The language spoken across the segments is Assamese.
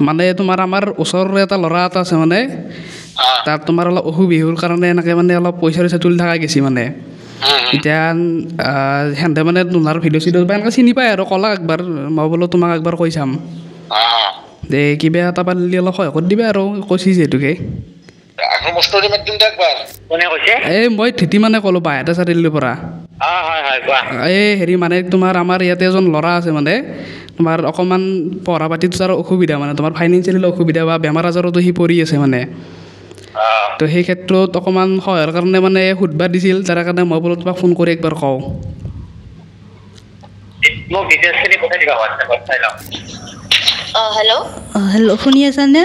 মানে তোমাৰ আমাৰ ওচৰৰে এটা ল'ৰা এটা আছে মানে তাত তোমাৰ অলপ অসুবিহুৰ কাৰণে এনেকৈ মানে অলপ পইচা চইচা তুলি থকা গৈছে মানে এতিয়া সিহঁতে মানে তোমাৰ ভিডিঅ' চিডিঅ' বা এনেকৈ চিনি পায় আৰু ক'লা একবাৰ মই বোলো তোমাক একবাৰ কৈ চাম দে কিবা এটা পাৰিলে অলপ সহায় কৰি দিবা আৰু কৈছি যিহেতুকে এই মই ধুতি মানে ক'লোঁ বাহেঁতে চাৰিআলিৰ পৰা এই হেৰি মানে তোমাৰ আমাৰ ইয়াতে এজন ল'ৰা আছে মানে তোমাৰ অকণমান পঢ়া পাতিত তাৰ অসুবিধা মানে তোমাৰ ফাইনেন্সিয়েলি অসুবিধা বা বেমাৰ আজাৰতো সি পৰি আছে মানে তো সেই ক্ষেত্ৰত অকণমান সহায়ৰ কাৰণে মানে সুধবা দিছিল তাৰ কাৰণে মই বোলো তোমাক ফোন কৰি একবাৰ কওঁ হেল্ল' শুনি আছানে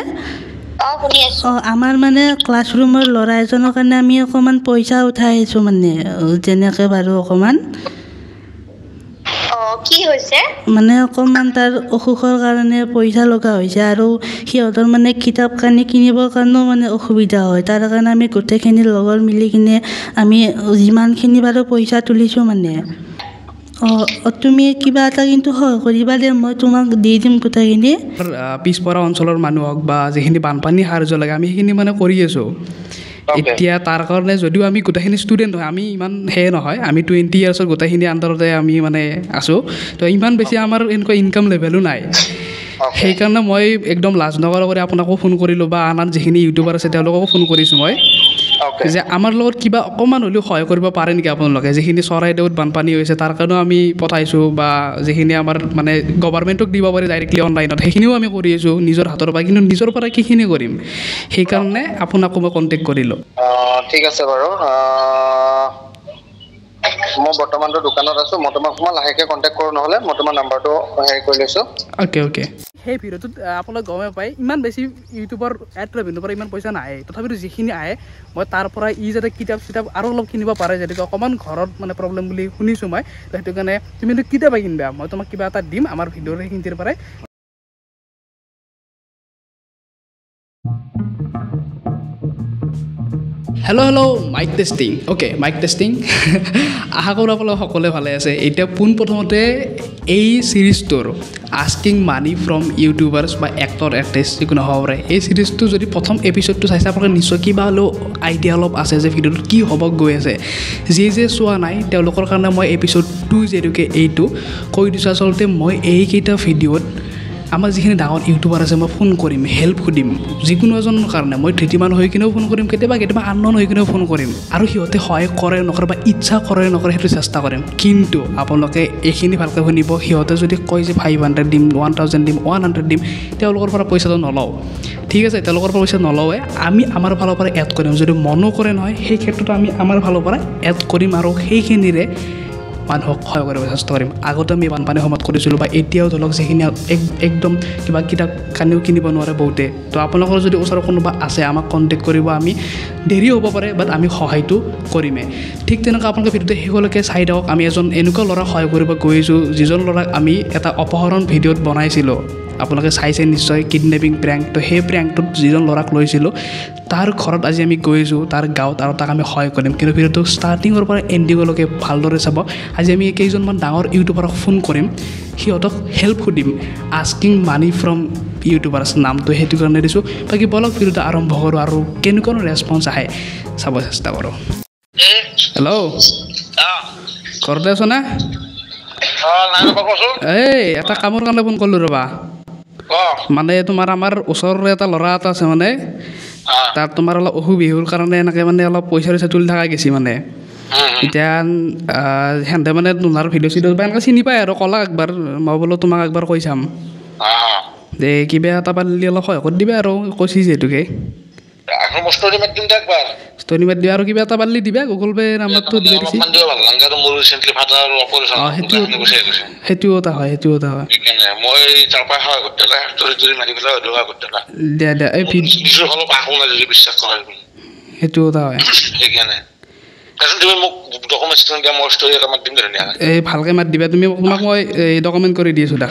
আমাৰ মানে ক্লাছৰুমৰ ল'ৰা এজনৰ কাৰণে আমি অকণমান পইচা উঠাই আহিছোঁ মানে যেনেকৈ বাৰু অকণমান কি হৈছে মানে অকণমান তাৰ অসুখৰ কাৰণে পইচা লগা হৈছে আৰু সিহঁতৰ মানে কিতাপ কানি কিনিবৰ কাৰণেও মানে অসুবিধা হয় তাৰ কাৰণে আমি গোটেইখিনি লগৰ মিলি কিনে আমি যিমানখিনি বাৰু পইচা তুলিছোঁ মানে তুমি কিবা এটা কিন্তু সহায় কৰিবা দে মই তোমাক দি দিম গোটেইখিনি পিছপৰা অঞ্চলৰ মানুহ হওক বা যিখিনি বানপানী সাহাৰ্য লাগে আমি সেইখিনি মানে কৰি আছোঁ এতিয়া তাৰ কাৰণে যদিও আমি গোটেইখিনি ষ্টুডেণ্ট হয় আমি ইমান সেয়ে নহয় আমি 20 ইয়াৰ্ছৰ গোটেইখিনি আণ্ডাৰতে আমি মানে আছোঁ তো ইমান বেছি আমাৰ এনেকুৱা ইনকাম লেভেলো নাই সেইকাৰণে মই একদম লাজ নকৰ কৰি আপোনাকো ফোন কৰিলোঁ বা আন যিখিনি ইউটিউবাৰ আছে তেওঁলোককো ফোন কৰিছোঁ মই যে আমাৰ লগত কিবা অকণমান হ'লেও সহায় কৰিব পাৰে নেকি আপোনালোকে যিখিনি চৰাইদেউত বানপানী হৈছে তাৰ কাৰণেও আমি পঠাইছোঁ বা যিখিনি আমাৰ মানে গভৰ্ণমেণ্টক দিব পাৰি ডাইৰেক্টলি অনলাইনত সেইখিনিও আমি কৰি আছোঁ নিজৰ হাতৰ পৰা কিন্তু নিজৰ পৰা কিখিনি কৰিম সেইকাৰণে আপোনাকো মই কণ্টেক্ট কৰিলোঁ ঠিক আছে বাৰু মই বৰ্তমানটো দোকানত আছোঁ মই তোমাক লাহেকৈ কণ্টেক্ট কৰোঁ নহ'লে মই তোমাৰ নাম্বাৰটো হেৰি কৰি লৈছোঁ অ'কে সেই ভিডিঅ'টোত আপোনালোকে গমে পায় ইমান বেছি ইউটিউবৰ এড ৰেভিনিউৰ পৰা ইমান পইচা নাহে তথাপিতো যিখিনি আহে মই তাৰ পৰা যাতে কিতাপ চিতাপ আৰু অলপ কিনিব পাৰে যেনেকৈ অকণমান ঘৰত মানে প্ৰব্লেম বুলি শুনিছোঁ মই তো সেইটো কাৰণে তুমি কিতাপে কিনিবা মই তোমাক কিবা এটা দিম আমাৰ ভিডিঅ'ৰ সেইখিনিৰ পৰাই hello' mic testing okay mic testing আশা কৰোঁ আপোনালোক সকলোৱে ভালে আছে এতিয়া পোনপ্ৰথমতে এই চিৰিজটোৰ আস্কিং মানি ফ্ৰম ইউটিউবাৰ্ছ বা এক্টৰ এক্ট্ৰেছ যিকোনো হ'ব পাৰে এই চিৰিজটো যদি প্ৰথম এপিছ'ডটো চাইছে আপোনালোকে নিশ্চয় কিবা হ'লেও আইডিয়া অলপ আছে যে ভিডিঅ'টোত কি হ'ব গৈ আছে যিয়ে চোৱা নাই তেওঁলোকৰ কাৰণে মই এপিছ'ড 2 যিহেতুকে এইটো কৈ দিছোঁ আচলতে মই এইকেইটা ভিডিঅ'ত আমাৰ যিখিনি ডাঙৰ ইউটিউবাৰ আছে মই ফোন কৰিম হেল্প সুধিম যিকোনো এজনৰ কাৰণে মই ধৃতিমান হৈ কিনেও ফোন কৰিম কেতিয়াবা আননন হৈ কিনেও ফোন কৰিম আৰু সিহঁতে সহায় কৰে নকৰে বা ইচ্ছা কৰে নকৰে সেইটো চেষ্টা কৰিম কিন্তু আপোনালোকে এইখিনি ভালকৈ শুনিব সিহঁতে যদি কয় যে 500 দিম 1000 দিম 100 দিম তেওঁলোকৰ পৰা পইচাটো নলওঁ ঠিক আছে তেওঁলোকৰ পৰা পইচা নলওঁৱে আমি আমাৰ ফালৰ পৰা এড কৰিম যদি মনো কৰে নহয় সেই ক্ষেত্ৰত আমি আমাৰ ফালৰ পৰা এড কৰিম আৰু সেইখিনিৰে মানুহক সহায় কৰিব চেষ্টা কৰিম আগতে আমি বানপানীৰ সময়ত কৰিছিলোঁ বা এতিয়াও ধৰক যিখিনি একদম কিবা কিতাপ কানিও কিনিব নোৱাৰে বহুতে তো আপোনালোকৰ যদি ওচৰত কোনোবা আছে আমাক কণ্টেক্ট কৰিব আমি দেৰি হ'ব পাৰে বাট আমি সহায়টো কৰিমেই ঠিক তেনেকৈ আপোনালোকে ভিডিঅ'টো শেষলৈকে চাই দিয়ক আমি এজন এনেকুৱা ল'ৰাক সহায় কৰিব গৈছোঁ যিজন ল'ৰাক আমি এটা অপহৰণ ভিডিঅ'ত বনাইছিলোঁ আপোনালোকে চাইছে নিশ্চয় কিডনেপিং প্ৰেংক তো সেই প্ৰেংকটোত যিজন ল'ৰাক লৈছিলোঁ তাৰ ঘৰত আজি আমি গৈছোঁ তাৰ গাঁৱত আৰু তাক আমি সহায় কৰিম কিন্তু ভিডিঅ'টো ষ্টাৰ্টিঙৰ পৰা এণ্ডিঙলৈকে ভালদৰে চাব আজি আমি কেইজনমান ডাঙৰ ইউটিউবাৰক ফোন কৰিম সিহঁতক হেল্প সুধিম আস্কিং মানি ফ্ৰম ইউটিউবাৰ্ছ নামটো সেইটো কাৰণে দিছোঁ বাকী বলক ভিডিঅ'টো আৰম্ভ কৰোঁ আৰু কেনেকুৱা ৰেছপন্স আহে চাব চেষ্টা কৰোঁ হেল্ল' ঘৰতে আছ নে এই এটা কামৰ কাৰণে ফোন কৰিলোঁ ৰ'বা মানে তোমাৰ আমাৰ ওচৰৰে এটা ল'ৰা এটা আছে মানে তাত তোমাৰ অলপ অসুবিহুৰ কাৰণে এনেকৈ মানে অলপ পইচা চইচা তুলি থকা গৈছে মানে এতিয়া সিহঁতে মানে তোমাৰ ভিডিঅ' চিডিঅ' বা এনেকৈ চিনি পায় আৰু ক'লা একবাৰ মই বোলো তোমাক একবাৰ কৈ চাম যে কিবা এটা পাৰিলে অলপ সহায় কৰি দিবা আৰু কৈছি যিহেতুকে ষ্টৰি মাত দিবা আৰু কিবা এটা পাৰিলে দিবা গুগল পে' নাম্বাৰটো দিবা দিছে সেইটো এটা হয় দিয়া এই সেইটো এটা হয় এই ভালকৈ মাত দিবা তুমি তোমাক মই এই ডকুমেণ্ট কৰি দি আছোঁ দা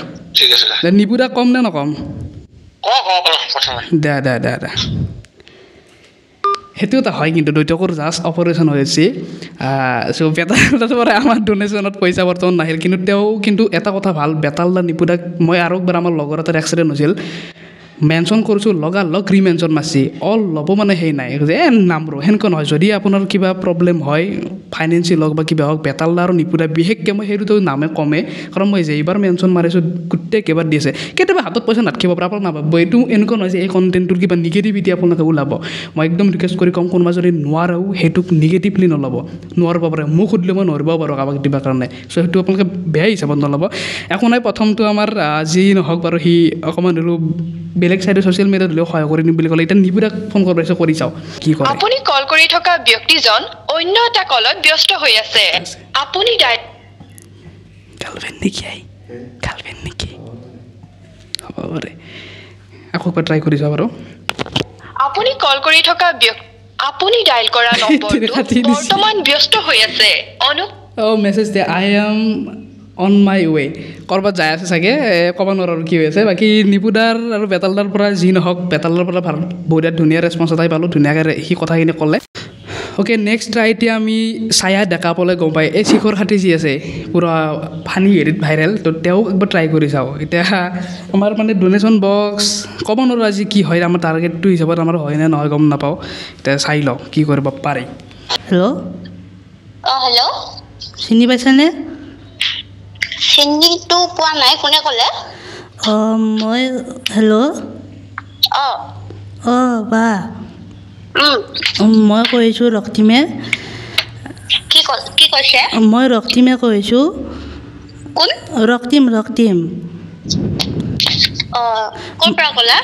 নিপু দাক কম নে নকম দে সেইটো এটা হয় কিন্তু দ্বৈতকৰ জাষ্ট অপাৰেশ্যন হৈছে চ' বেতালদাৰ পৰা আমাৰ ডোনেশ্যনত পইচা বৰ্তমান নাহিল কিন্তু তেওঁ কিন্তু এটা কথা ভাল বেতালদা নিপুদাক মই আৰু একবাৰ আমাৰ লগৰ এটাৰ এক্সিডেণ্ট হৈছিল মেনশ্যন কৰিছোঁ লগালগ ৰিমেনশ্যন মাৰছি অল ল'ব মানে সেই নাই যে নামৰো সেনেকুৱা নহয় যদি আপোনাৰ কিবা প্ৰব্লেম হয় ফাইনেন্সিয়েল হওক বা কিবা হওক বেতালদা আৰু নিপুদা বিশেষকৈ মই সেইটোতো নামে কমে কাৰণ মই যে এইবাৰ মেনশ্যন মাৰিছোঁ গোটেই কেইবাৰ দি আছে কেতিয়াবা হাতত পইচা নাথাকিব পাৰে আপোনাক নাভাবিব এইটো এনেকুৱা নহয় যে এই কণ্টেণ্টটোৰ কিবা নিগেটিভিটি আপোনালোকে ওলাব মই একদম ৰিকুৱেষ্ট কৰি ক'ম কোনোবা যদি নোৱাৰেও সেইটোক নিগেটিভলি নল'ব নোৱাৰিব পাৰে মোক সুধিলে মই নোৱাৰিব পাৰোঁ কাৰোবাক দিবৰ কাৰণে চ' সেইটো আপোনালোকে বেয়া হিচাপত নল'ব একো নাই প্ৰথমটো আমাৰ যি নহওক বাৰু সি অকণমান হ'লেও বেলেগ চাইডে ছ'চিয়েল মিডিয়াত হ'লেও সহায় কৰি দিম বুলি ক'লে এতিয়া নিপুদাক ফোন কৰিব পাৰিছে কৰি চাওঁ কি কৰে আপুনি কল কৰি থকা ব্যক্তিজন অন্য এটা কলত ব্যস্ত হৈ আছে আপুনি গাৰ্লফ্ৰেণ্ড নেকি হ'ব পাৰে আকৌ এবাৰ ট্ৰাই কৰি চাওঁ বাৰু আপুনি কল কৰি থকা আপুনি ডায়েল কৰা নম্বৰটো বৰ্তমান ব্যস্ত হৈ আছে মেছেজ দিয়ে আই এম অন মাই ৱে ক'ৰবাত যাই আছে চাগে ক'ব নোৱাৰোঁ কি হৈ আছে বাকী নিপুদাৰ আৰু বেতালদাৰ পৰা যি নহওক বেতালদাৰ পৰা ভাল বহুত ধুনীয়া ৰেচপঞ্চ এটাই পালোঁ ধুনীয়াকৈ সি কথাখিনি ক'লে অ'কে নেক্সট ট্ৰাই এতিয়া আমি ছায়া ডেকা পালে গম পাই এই শিখৰ খাটি যি আছে পূৰা ফানি হেৰিত ভাইৰেল তো তেওঁ একবাৰ ট্ৰাই কৰি চাওঁ এতিয়া আমাৰ মানে ডনেশ্যন বক্স ক'ব নোৱাৰোঁ আজি কি হয় আমাৰ টাৰ্গেটটো হিচাপত আমাৰ হয় নে নহয় গম নাপাওঁ এতিয়া চাই লওঁ কি কৰিব পাৰে হেল্ল' চিনি পাইছানে চিনিটো পোৱা নাই কোনে ক'লে মই হেল্ল' বা মই কৈছোঁ ৰক্তিমে কি কৈছে মই ৰক্তিমে কৈছোঁ কোন ৰক্তিম ক'ৰ পৰা ক'লা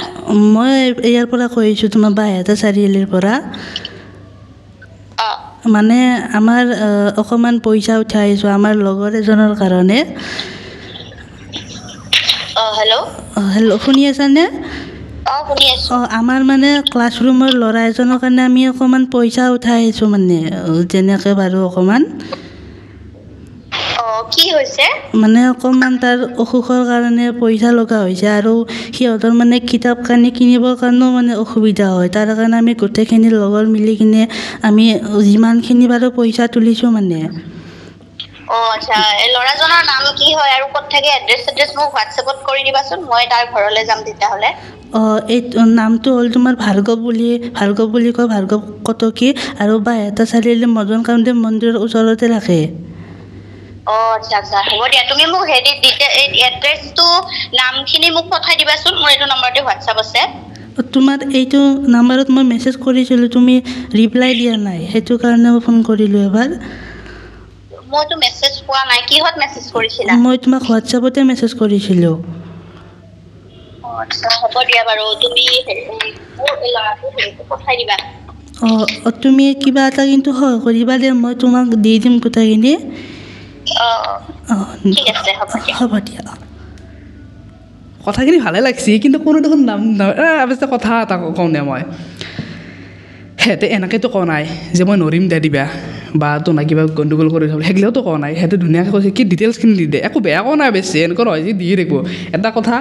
মই ইয়াৰ পৰা কৈছোঁ তোমাৰ বাইহাটা চাৰিআলিৰ পৰা মানে আমাৰ অকণমান পইচা উঠাই আহিছোঁ আমাৰ লগৰ এজনৰ কাৰণে হেল্ল' শুনি আছানে আমাৰ মানে ক্লাছৰুমৰ ল'ৰা এজনৰ কাৰণে আমি অকণমান পইচা উঠাই আহিছোঁ মানে যেনেকৈ বাৰু অকণমান কি হৈছে মানে অকণমান তাৰ অসুখৰ কাৰণে পইচা লগা হৈছে আৰু সিহঁতৰ মানে কিতাপ কানি কিনিবৰ কাৰণেও মানে অসুবিধা হয় তাৰ কাৰণে আমি গোটেইখিনি লগৰ মিলি কিনে আমি যিমানখিনি বাৰু পইচা তুলিছোঁ মানে আচ্ছা ল'ৰাজনৰ নাম কি হয় আৰু ক'ত থাকে এড্ৰেছ মোক হোৱাটছএপত কৰি দিবাচোন মই তাৰ ঘৰলৈ যাম তেতিয়াহ'লে এই নামটো হ'ল তোমাৰ ভাৰ্গৱ বুলি কয় ভাৰ্গৱ কটকী আৰু বাইহাটা চাৰিআলি মদন কামদেৱ মন্দিৰৰ ওচৰতে থাকে আচ্ছা হ'ব দিয়া তুমি মোক হেৰি এড্ৰেছটো নামখিনি মোক পঠাই দিবাচোন মোৰ এইটো নম্বৰতে হোৱাটছআপ আছে তোমাৰ এইটো নাম্বাৰত মই মেছেজ কৰিছিলোঁ তুমি ৰিপ্লাই দিয়া নাই সেইটো কাৰণে মই ফোন কৰিলোঁ এবাৰ মইতো মেছেজ পোৱা নাই কিহত মেছেজ কৰিছিলা মই তোমাক হোৱাটছআপতে মেছেজ কৰিছিলোঁ আচ্ছা হ'ব দিয়া বাৰু তুমি মোৰ এই ল'ৰাটো হেৰিটো পঠাই দিবা তুমি কিবা এটা কিন্তু সহায় কৰিবা দে মই তোমাক দি দিম গোটেইখিনি ঠিক আছে হ'ব দিয়া কথাখিনি ভালে লাগছে কিন্তু কোনো দেখোন নাম অৱশ্যে কথা এটা কওঁ নে মই সিহঁতে এনেকৈতো কোৱা নাই যে মই নৰিম দে দিবা বা তো নাই কিবা গণ্ডগোল কৰি চাব সেইগিলাওতো কোৱা নাই সিহঁতে ধুনীয়াকৈ কৈছে কি ডিটেইলছখিনি দি দে একো বেয়া কোৱা নাই বেছি এনেকুৱা নহয় যে দিয়ে থাকিব এটা কথা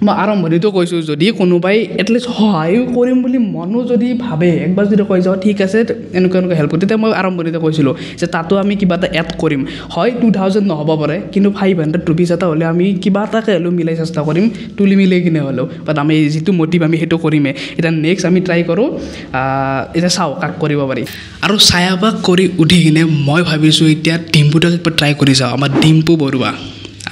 মই আৰম্ভণিতো কৈছোঁ যদি কোনোবাই এটলিষ্ট সহায়ো কৰিম বুলি মনো যদি ভাবে একবাৰ যদি কৈ যাওঁ ঠিক আছে এনেকুৱা হেল্প কৰি তেতিয়া মই আৰম্ভণিতে কৈছিলোঁ যে তাতো আমি কিবা এটা এড কৰিম হয় 2000 নহ'ব পাৰে কিন্তু 500 ৰুপিজ এটা হ'লে আমি কিবা এটাকৈ হ'লেও মিলাই চেষ্টা কৰিম তুলি মিলাই কিনে হ'লেও বাট আমি যিটো মটিভ আমি সেইটো কৰিমেই এতিয়া নেক্সট আমি ট্ৰাই কৰোঁ এতিয়া চাওঁ কাক কৰিব পাৰি আৰু ছায়াবাক কৰি উঠি কিনে মই ভাবিছোঁ এতিয়া ডিম্পুটোক একবাৰ ট্ৰাই কৰি চাওঁ আমাৰ ডিম্পু বৰুৱা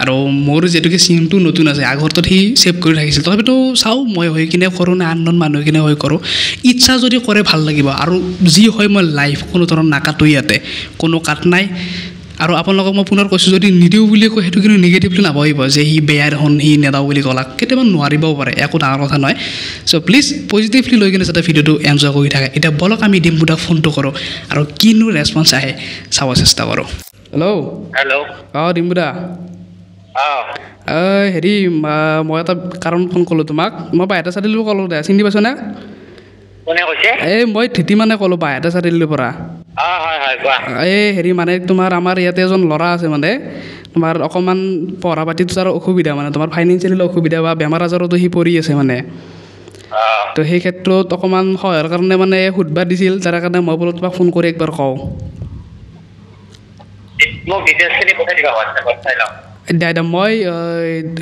আৰু মোৰ যিহেতুকে চিমটো নতুন আছে আগৰটোত সি ছেভ কৰি ৰাখিছিল তথাপিতো চাওঁ মই হৈ কিনে কৰোঁ নে আননন মানুহ কিনে হৈ কৰোঁ ইচ্ছা যদি কৰে ভাল লাগিব আৰু যি হয় মই লাইভ কোনো ধৰণৰ নাকাটো ইয়াতে কোনো কাট নাই আৰু আপোনালোকক মই পুনৰ কৈছোঁ যদি নিদিওঁ বুলি কয় সেইটো কিন্তু নিগেটিভলি নাভাবিব যে সি বেয়া দেখোন সি নেদাওঁ বুলি ক'লাক কেতিয়াবা নোৱাৰিবও পাৰে একো ডাঙৰ কথা নহয় চ' প্লিজ পজিটিভলি লৈ কিনে যাতে ভিডিঅ'টো এনজয় কৰি থাকে এতিয়া বলক আমি ডিম্পুদাক ফোনটো কৰোঁ আৰু কিনো ৰেচপঞ্চ আহে চাব চেষ্টা কৰোঁ হেল্ল' ডিম্পুদা হেৰি মই এটা কাৰণ ফোন ক'লোঁ তোমাক মই বাইহাটা চাৰিআলিৰ পৰা ক'লোঁ দে চিনি পাইছনে এই মই ধৃতি মানে ক'লোঁ বাইহাটা চাৰিআলিৰ পৰা এই হেৰি মানে তোমাৰ আমাৰ ইয়াতে এজন ল'ৰা আছে মানে তোমাৰ অকণমান পঢ়া পাতিত তাৰ অসুবিধা মানে তোমাৰ ফাইনেন্সিয়েলি অসুবিধা বা বেমাৰ আজাৰতো সি পৰি আছে মানে তো সেই ক্ষেত্ৰত অকণমান সহায়ৰ কাৰণে মানে সুধবা দিছিল যাৰ কাৰণে মই বোলো তোমাক ফোন কৰি একবাৰ কওঁ মোক ডিটেইলছখিনি পঠাই দিবা হোৱাটছএপত চাই লওঁ দাদা মই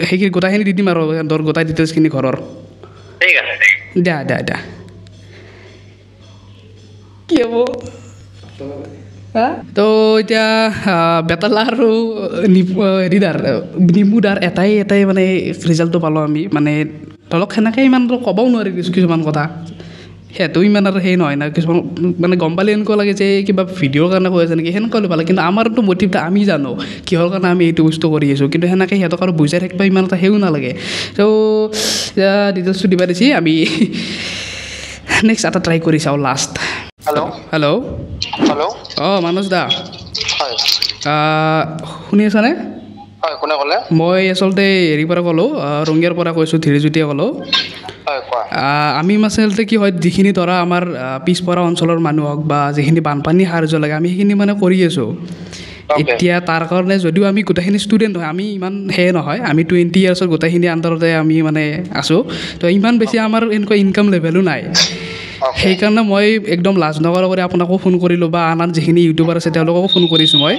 সেইখিনি গোটাইখিনি দি দিম আৰু ধৰ গোটাই ডিটেইলছখিনি ঘৰৰ ঠিক আছে দা কি হ'ব তো এতিয়া বেতালা আৰু হেৰিদাৰ নিমুদাৰ এটাই মানে ৰিজাল্টটো পালোঁ আমি মানে ধৰক সেনেকৈ ইমান ক'বও নোৱাৰি কিছুমান কথা সেইটো ইমান আৰু সেই নহয় না কিছুমান মানে গম পালে এনেকুৱা লাগে যে কিবা ভিডিঅ'ৰ কাৰণে কৈ আছে নেকি সেনেকুৱা হ'লে পালে কিন্তু আমাৰতো মটিভটা আমি জানো কিহৰ কাৰণে আমি এইটো বস্তু কৰি আছোঁ কিন্তু সেনেকৈ সিহঁতক আৰু বুজাই থাকিব ইমান এটা সেও নালাগে তো ডিটেইলছটো দিবা দিছি আমি নেক্সট এটা ট্ৰাই কৰি চাওঁ লাষ্ট হেল্ল' অঁ মানস দা হয় শুনি আছানে হয় কোনে ক'লে মই আচলতে হেৰিৰ পৰা ক'লোঁ ৰঙিয়াৰ পৰা কৈছোঁ ধীৰজ্যোতিয়ে ক'লোঁ আমি আচলতে কি হয় যিখিনি ধৰা আমাৰ পিছপৰা অঞ্চলৰ মানুহ হওক বা যিখিনি বানপানী সাহাৰ্য লাগে আমি সেইখিনি মানে কৰি আছোঁ এতিয়া তাৰ কাৰণে যদিও আমি গোটেইখিনি ষ্টুডেণ্ট হয় আমি ইমান সেয়ে নহয় আমি 20 ইয়াৰ্ছৰ গোটেইখিনি আণ্ডাৰতে আমি মানে আছোঁ তো ইমান বেছি আমাৰ এনেকুৱা ইনকাম লেভেলো নাই সেইকাৰণে মই একদম লাজ নকৰ কৰি আপোনাকো ফোন কৰিলোঁ বা আন যিখিনি ইউটিউবাৰ আছে তেওঁলোককো ফোন কৰিছোঁ মই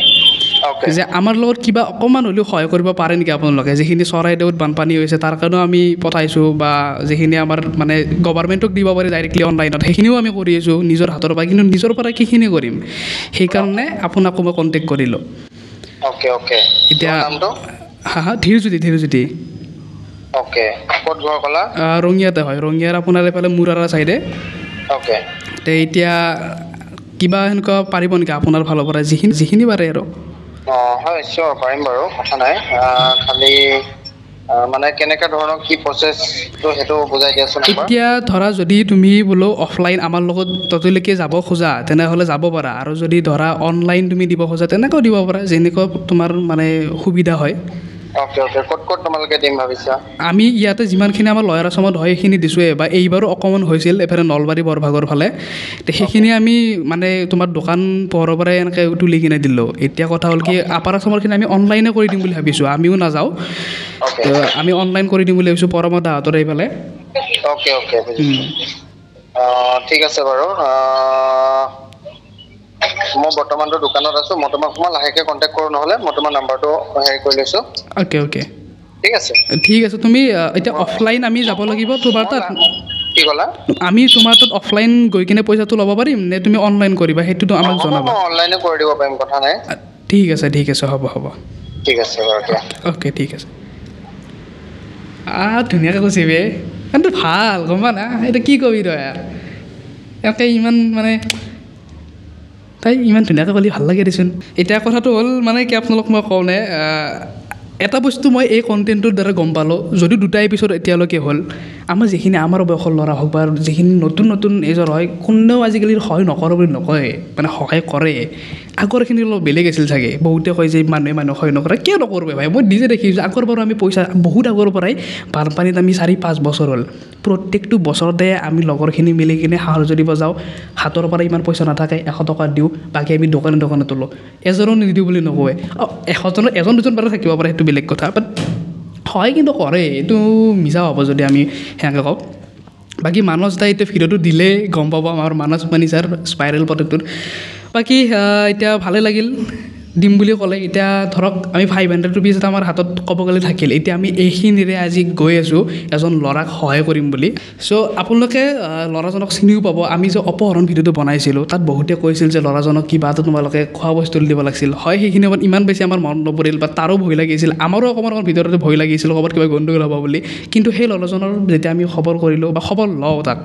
যে আমাৰ লগত কিবা অকণমান হ'লেও সহায় কৰিব পাৰে নেকি আপোনালোকে যিখিনি চৰাইদেউত বানপানী হৈছে তাৰ কাৰণেও আমি পঠাইছোঁ বা যিখিনি আমাৰ মানে গভৰ্ণমেণ্টক দিব পাৰে ডাইৰেক্টলি অনলাইনত সেইখিনিও আমি কৰি আছোঁ নিজৰ হাতৰ পৰা কিন্তু নিজৰ পৰা কিখিনি কৰিম সেইকাৰণে আপোনাকো মই কণ্টেক্ট কৰিলোঁ এতিয়া হা ধীৰজ্যোতি ৰঙিয়াতে হয় ৰঙিয়াৰ আপোনাৰ এইফালে মুৰাৰা চাইডে তে এতিয়া কিবা সেনেকুৱা পাৰিব নেকি আপোনাৰ ফালৰ পৰা যিখিনি পাৰে আৰু হয় চিয়'ৰ পাৰিম বাৰু কথা নাই খালি মানে কেনেকুৱা ধৰণৰ কি প্ৰচেছটো সেইটো বুজাই দিয়াচোন এতিয়া ধৰা যদি তুমি বোলো অফলাইন আমাৰ লগত ততলৈকে যাব খোজা তেনেহ'লে যাব পাৰা আৰু যদি ধৰা অনলাইন তুমি দিব খোজা তেনেকৈও দিব পাৰা যেনেকুৱা তোমাৰ মানে সুবিধা হয় ক'ত তোমালোকে দিম ভাবিছা আমি ইয়াতে যিমানখিনি আমাৰ লয়াৰ আছামত হয় সেইখিনি দিছোঁৱে বা এইবাৰো অকণমান হৈছিল এইফালে নলবাৰী বৰভাগৰ ফালে তো সেইখিনি আমি মানে তোমাৰ দোকান পোহৰৰ পৰাই এনেকৈ তুলি কিনে দিলোঁ এতিয়া কথা হ'ল কি আপাৰ আছামৰখিনি আমি অনলাইনে কৰি দিম বুলি ভাবিছোঁ আমিও নাযাওঁ তো আমি অনলাইন কৰি দিম বুলি ভাবিছোঁ পৰমা দাহঁতৰ এইফালে ঠিক আছে বাৰু মই বৰ্তমানটো দোকানত আছোঁ মই তোমাক লাহেকৈ কণ্টেক্ট কৰোঁ নহ'লে মই তোমাৰ নাম্বাৰটো হেৰি কৰি লৈছোঁ ঠিক আছে তুমি এতিয়া অফলাইন আমি যাব লাগিব তোমাৰ তাত কি ক'লা আমি তোমাৰ তাত অফলাইন গৈ কিনে পইচাটো ল'ব পাৰিম নে তুমি অনলাইন কৰিবা সেইটোতো আমাক জনাবা অনলাইনে কৰি দিব পাৰিম কথা নাই ঠিক আছে হ'ব ঠিক আছে বাৰু ঠিক আছে ধুনীয়াকৈ কৈছে বে কিন্তু ভাল গম পা না এতিয়া কি কবি তই এনেকৈ ইমান মানে তাই ইমান ধুনীয়াকৈ ক'লি ভাল লাগে দেচোন এতিয়া কথাটো হ'ল মানে কি আপোনালোক মই কওঁ নে এটা বস্তু মই এই কণ্টেণ্টটোৰ দ্বাৰা গম পালোঁ যদি 2টা এপিছ'ড এতিয়ালৈকে হ'ল আমাৰ যিখিনি আমাৰ বয়সৰ ল'ৰা হওক বা যিখিনি নতুন এজৰ হয় কোনেও আজিকালি সহায় নকৰোঁ বুলি নকয় মানে সহায় কৰে আগৰখিনি অলপ বেলেগ আছিল চাগে বহুতে কয় যে মানুহে সহায় নকৰে কিয় নকৰোঁ ভাই মই নিজে দেখিছোঁ আগৰ বাৰু আমি পইচা বহুত আগৰ পৰাই বানপানীত আমি 4-5 বছৰ হ'ল প্ৰত্যেকটো বছৰতে আমি লগৰখিনি মিলি কিনে সাহাৰ্য দিব যাওঁ হাতৰ পৰা ইমান পইচা নাথাকে 100 টকা দিওঁ বাকী আমি দোকানে তোলোঁ এজনো নিদিওঁ বুলি নকয় 100জনৰ এজন দুজন বাৰু থাকিব পাৰে সেইটো বেলেগ কথা বাট হয় কিন্তু কৰে এইটো মিছা হ'ব যদি আমি সেনেকৈ কওঁ বাকী মানস দাই এতিয়া ভিডিঅ'টো দিলে গম পাব আমাৰ মানস মানিছাৰ স্পাইৰেল প্ৰডাক্টটোত বাকী এতিয়া ভালে লাগিল দিম বুলি ক'লে এতিয়া ধৰক আমি 500 rupees এটা আমাৰ হাতত ক'ব গ'লে থাকিল এতিয়া আমি এইখিনিৰে আজি গৈ আছোঁ এজন ল'ৰাক সহায় কৰিম বুলি চ' আপোনালোকে ল'ৰাজনক চিনিও পাব আমি যে অপহৰণ ভিডিঅ'টো বনাইছিলোঁ তাত বহুতে কৈছিল যে ল'ৰাজনক কিবা এটা তোমালোকে খোৱা বস্তু দিব লাগিছিল হয় সেইখিনি সময়ত ইমান বেছি আমাৰ মন নপৰিল বা তাৰো ভয় লাগিছিল আমাৰো অকণমান ভিতৰতে ভয় লাগিছিল ক'ৰবাত কিবা গণ্ডগোল হ'ব বুলি কিন্তু সেই ল'ৰাজনৰ যেতিয়া আমি খবৰ কৰিলোঁ বা খবৰ লওঁ তাক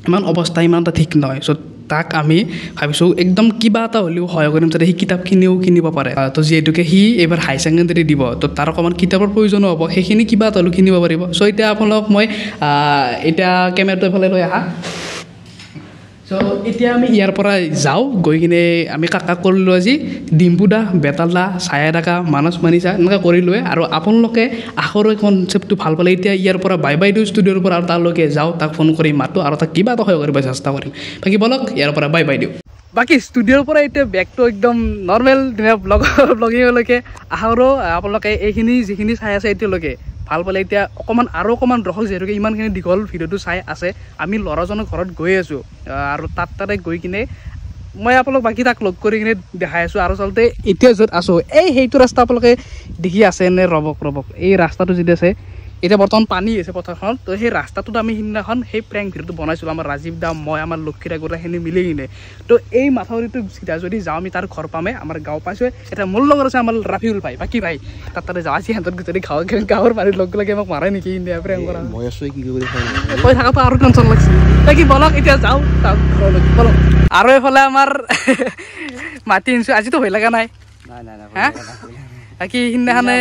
ইমান অৱস্থা ইমান এটা ঠিক নহয় চ' তাক আমি ভাবিছোঁ একদম কিবা এটা হ'লেও সহায় কৰিম যাতে সি কিতাপখিনিও কিনিব পাৰে তো যিহেতুকে সি এইবাৰ হাই ছেকেণ্ডেৰী দিব তো তাৰ অকণমান কিতাপৰ প্ৰয়োজনো হ'ব সেইখিনি কিবা এটা হ'লেও কিনিব পাৰিব চ' এতিয়া আপোনালোক মই এতিয়া কেমেৰাটো এফালে লৈ আহা চ' এতিয়া আমি ইয়াৰ পৰা যাওঁ গৈ কিনে আমি কাকাক কৰিলোঁ আজি ডিম্পু দা বেতাল দা ছায়া ডাকা মানস মানিছা এনেকৈ কৰিলোৱে আৰু আপোনালোকে আখৰৰ কনচেপ্টটো ভাল পালে এতিয়া ইয়াৰ পৰা বাই দিওঁ ষ্টুডিঅ'ৰ পৰা আৰু তালৈকে যাওঁ তাক ফোন কৰি মাতো আৰু তাক কিবা এটা সহায় কৰিব চেষ্টা কৰিম বাকী বলক ইয়াৰ পৰা বাই দিওঁ বাকী ষ্টুডিঅ'ৰ পৰা এতিয়া বেগটো একদম নৰ্মেল ব্লগিঙলৈকে আহৰো আপোনালোকে এইখিনি যিখিনি চাই আছে এতিয়ালৈকে ভাল পালে এতিয়া অকণমান ৰখক যিহেতুকে ইমানখিনি দীঘল ভিডিঅ'টো চাই আছে আমি ল'ৰাজনৰ ঘৰত গৈ আছোঁ আৰু তাতে গৈ কিনে মই আপোনালোক বাকী তাক লগ কৰি কিনে দেখাই আছোঁ আৰু আচলতে এতিয়া য'ত আছোঁ সেইটো ৰাস্তা আপোনালোকে দেখি আছে নে ৰ'বক এই ৰাস্তাটো যদি আছে এতিয়া বৰ্তমান পানী আছে পথাৰখনত তো সেই ৰাস্তাটোত আমি সিদিনাখন সেই প্ৰেংক ভিডিঅ'টো বনাইছিলোঁ আমাৰ ৰাজীৱ দা মই আমাৰ লক্ষীৰা গোটেইখিনি মিলি কিনে তো এই মাথাউৰিটো চিধা যদি যাওঁ আমি তাৰ ঘৰ পামে আমাৰ গাঁও পাইছোঁ এতিয়া মোৰ লগত আছে আমাৰ ৰাফিউল ভাই বাকী ভাই তাতে যাওঁ আজি সিহঁতৰ যদি গাঁৱৰ পানীৰ লগ লাগে মোক মাৰে নেকি ইণ্ডিয়া প্ৰেংক কৰা মই আছোঁ কি কৰি কৈ থকাটো আৰু টেনশ্যন লাগিছে বাকী বলক এতিয়া যাওঁ ঘৰলৈকে বলক আৰু এইফালে আমাৰ মাতি আনিছোঁ আজিতো ভয় লগা নাই হা বাকী সিদিনাখনে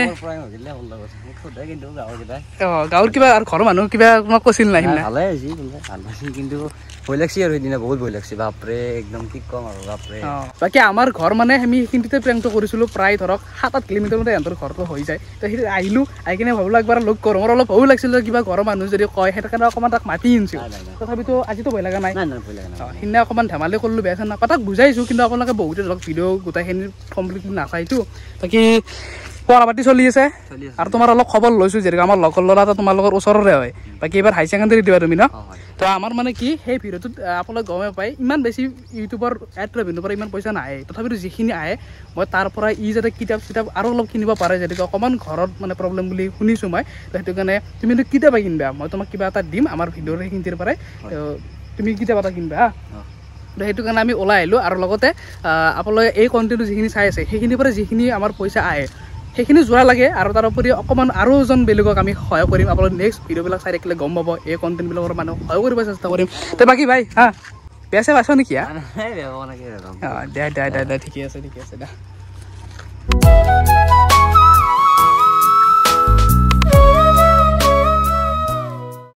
গাঁৱৰ কিবা আৰু ঘৰৰ মানুহ কিবা তোমাক কৈছিল নাই সিদিনা ভালে হৈছে কিন্তু ভয় লাগছে আৰু সেইদিনা বহুত ভয় লাগছে বাপৰে একদম কি কম আৰু বাপৰে বাকী আমাৰ ঘৰ মানে আমি সেইখিনিতে প্ৰেংকটো কৰিছিলোঁ প্ৰায় ধৰক 7-8 কিলোমিটাৰ মতে সিহঁতৰ ঘৰটো হৈ যায় তো সেই আহিলোঁ আহি কিনে ভাবিলোঁ একবাৰ লগ কৰোঁ মোৰ অলপ ভয়ো লাগিছিল কিবা ঘৰৰ মানুহ যদি কয় সেইটো কাৰণে অকণমান তাক মাতি আনিছোঁ তথাপিতো আজিতো ভয় লগা নাই সিদিনা অকণমান ধেমালি কৰিলোঁ বেয়া চেন নাপায় তাক বুজাইছোঁ কিন্তু আপোনালোকে বহুতে ধৰক ভিডিঅ' গোটেইখিনি কমপ্লিটলি নাচাইতো বাকী পঢ়া পাতি চলি আছে আৰু তোমাৰ অলপ খবৰ লৈছোঁ যিহেতু আমাৰ লগৰ ল'ৰা এটা তোমালোকৰ ওচৰৰে হয় বাকী এইবাৰ হাই ছেকেণ্ডেৰী দিবা তুমি ন তো আমাৰ মানে কি সেই ভিডিঅ'টোত আপোনালোকে গমে পায় ইমান বেছি ইউটিউবৰ এড ৰেভিনিউৰ পৰা ইমান পইচা নাহে তথাপিতো যিখিনি আহে মই তাৰ পৰা যাতে কিতাপ আৰু অলপ কিনিব পাৰে যিহেতুকে অকণমান ঘৰত মানে প্ৰব্লেম বুলি শুনিছোঁ মই তো সেইটো কাৰণে তুমি কিতাপে কিনিবা মই তোমাক কিবা এটা দিম আমাৰ ভিডিঅ'ৰ সেইখিনিৰ পৰাই তুমি কিতাপ এটা কিনিবা হা তো সেইটো কাৰণে আমি ওলাই আহিলোঁ আৰু লগতে আপোনালোকে এই কণ্টেণ্টটো যিখিনি চাই আছে সেইখিনিৰ পৰা যিখিনি আমাৰ পইচা আহে সেইখিনি যোৱা লাগে আৰু তাৰোপৰি অকণমান আৰু এজন বেলেগক আমি সহায় কৰিম আপোনালোকে নেক্সট ভিডিঅ'বিলাক চাই থাকিলে গম পাব এই কণ্টেণ্টবিলাকৰ মানুহ সহায় কৰিব চেষ্টা কৰিম তো বাকী ভাই হা বেয়া চেয়া পাইছ নেকি দে ঠিকে আছে দে